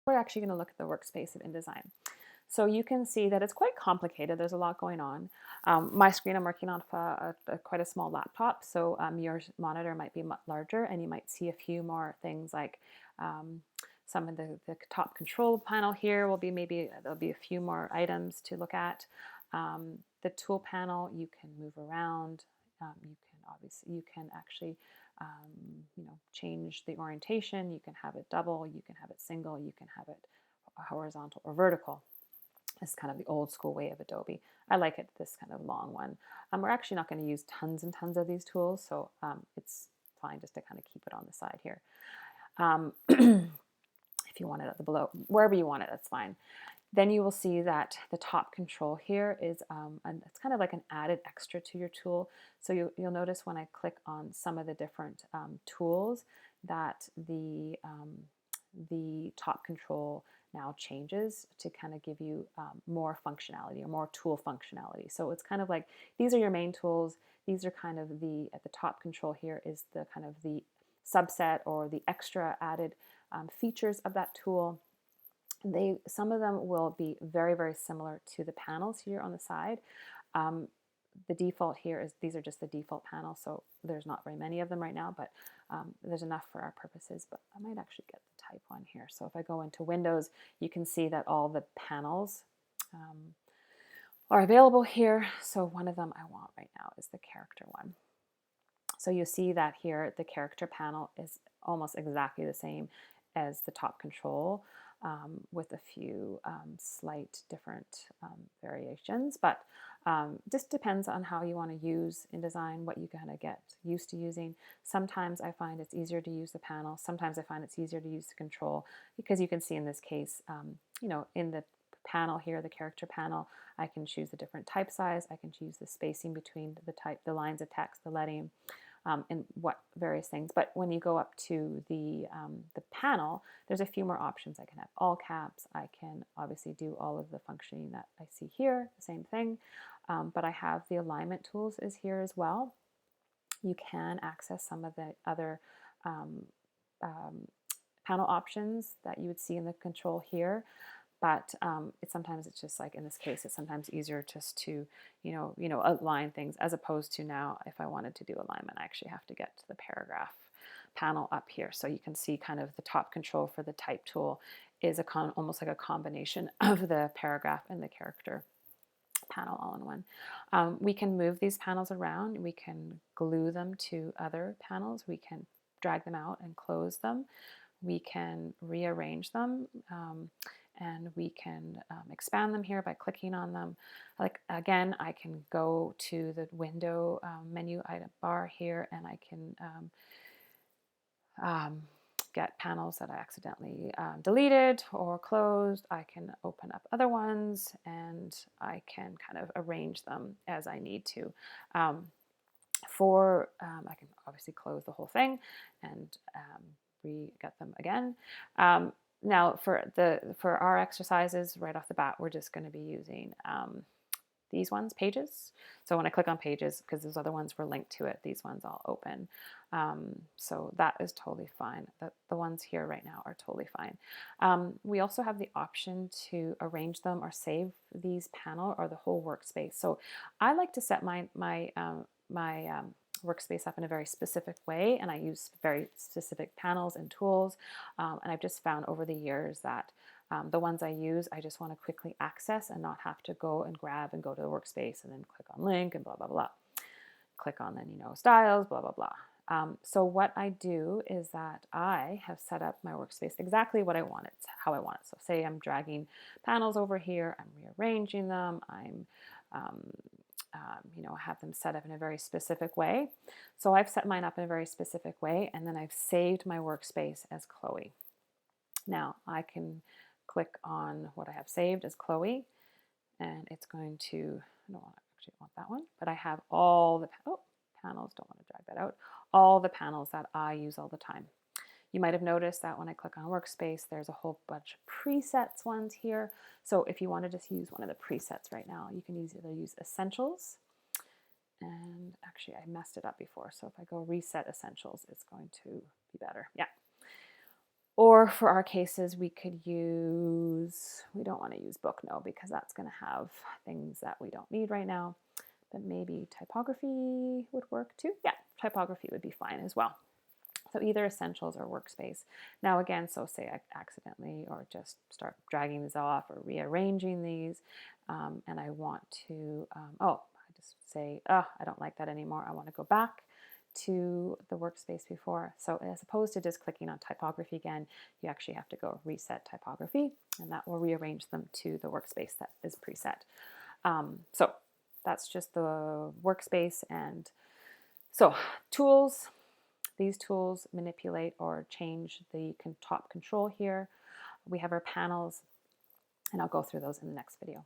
We're actually going to look at the workspace of InDesign. So you can see that it's quite complicated. There's a lot going on. My screen, I'm working on quite a small laptop, so your monitor might be much larger, and you might see a few more things like some of the top control panel here will be there'll be a few more items to look at. The tool panel, you can move around. You can actually change the orientation. You can have it double, you can have it single, you can have it horizontal or vertical. It's kind of the old school way of Adobe. I like it, this kind of long one. We're actually not going to use tons and tons of these tools, so it's fine just to kind of keep it on the side here. If you want it at the below, wherever you want it, that's fine. Then you will see that the top control here is, it's kind of like an added extra to your tool. So you'll notice when I click on some of the different tools that the top control now changes to kind of give you more functionality or more tool functionality. So it's kind of like these are your main tools. These are kind of at the top control here is the kind of the subset or the extra added features of that tool. Some of them will be very, very similar to the panels here on the side. The default here is these are just the default panels, so there's not very many of them right now, but there's enough for our purposes. But I might actually get the type one here. So if I go into Windows, you can see that all the panels are available here. So one of them I want right now is the character one. So you see that here the character panel is almost exactly the same as the top control, with a few slight different variations, but just depends on how you want to use InDesign, what you kind of get used to using. Sometimes I find it's easier to use the panel. Sometimes I find it's easier to use the control, because you can see in this case, in the panel here, the character panel, I can choose the different type size. I can choose the spacing between the lines of text, the lettering, and what various things. But when you go up to the panel, there's a few more options. I can have all caps. I can obviously do all of the functioning that I see here, the same thing. But I have the alignment tools is here as well. You can access some of the other panel options that you would see in the control here. But sometimes it's just like in this case, it's sometimes easier just to, align things, as opposed to now if I wanted to do alignment, I actually have to get to the paragraph panel up here. So you can see kind of the top control for the type tool is almost like a combination of the paragraph and the character panel all in one. We can move these panels around. We can glue them to other panels. We can drag them out and close them. We can rearrange them. And we can expand them here by clicking on them. Like again, I can go to the window menu item bar here, and I can get panels that I accidentally deleted or closed. I can open up other ones, and I can kind of arrange them as I need to. I can obviously close the whole thing and re-get them again. Now for our exercises right off the bat, we're just going to be using these ones, pages. So when I click on pages, because those other ones were linked to it, these ones all open. So that is totally fine. The ones here right now are totally fine. We also have the option to arrange them or save these panel or the whole workspace. So I like to set my workspace up in a very specific way, and I use very specific panels and tools, and I've just found over the years that the ones I use, I just want to quickly access and not have to go and grab and go to the workspace and then click on link and blah blah blah, click on then styles, blah blah blah. So what I do is that I have set up my workspace exactly what I want it, how I want it. So say I'm dragging panels over here, I'm rearranging them, I'm have them set up in a very specific way. So I've set mine up in a very specific way, and then I've saved my workspace as Chloe. Now I can click on what I have saved as Chloe, and it's going to, I don't actually want that one, but I have all the panels, don't want to drag that out, all the panels that I use all the time. You might have noticed that when I click on workspace, there's a whole bunch of presets ones here. So if you want to just use one of the presets right now, you can either use essentials, and actually I messed it up before. So if I go reset essentials, it's going to be better. Yeah. Or for our cases, we could use, we don't want to use book, no, because that's going to have things that we don't need right now. But maybe typography would work too. Yeah, typography would be fine as well. So either essentials or workspace. Now again, so say I accidentally or just start dragging these off or rearranging these, and I want to, I just say, oh, I don't like that anymore. I want to go back to the workspace before. So as opposed to just clicking on typography again, you actually have to go reset typography, and that will rearrange them to the workspace that is preset. So that's just the workspace. And so tools, these tools manipulate or change the top control here. We have our panels, and I'll go through those in the next video.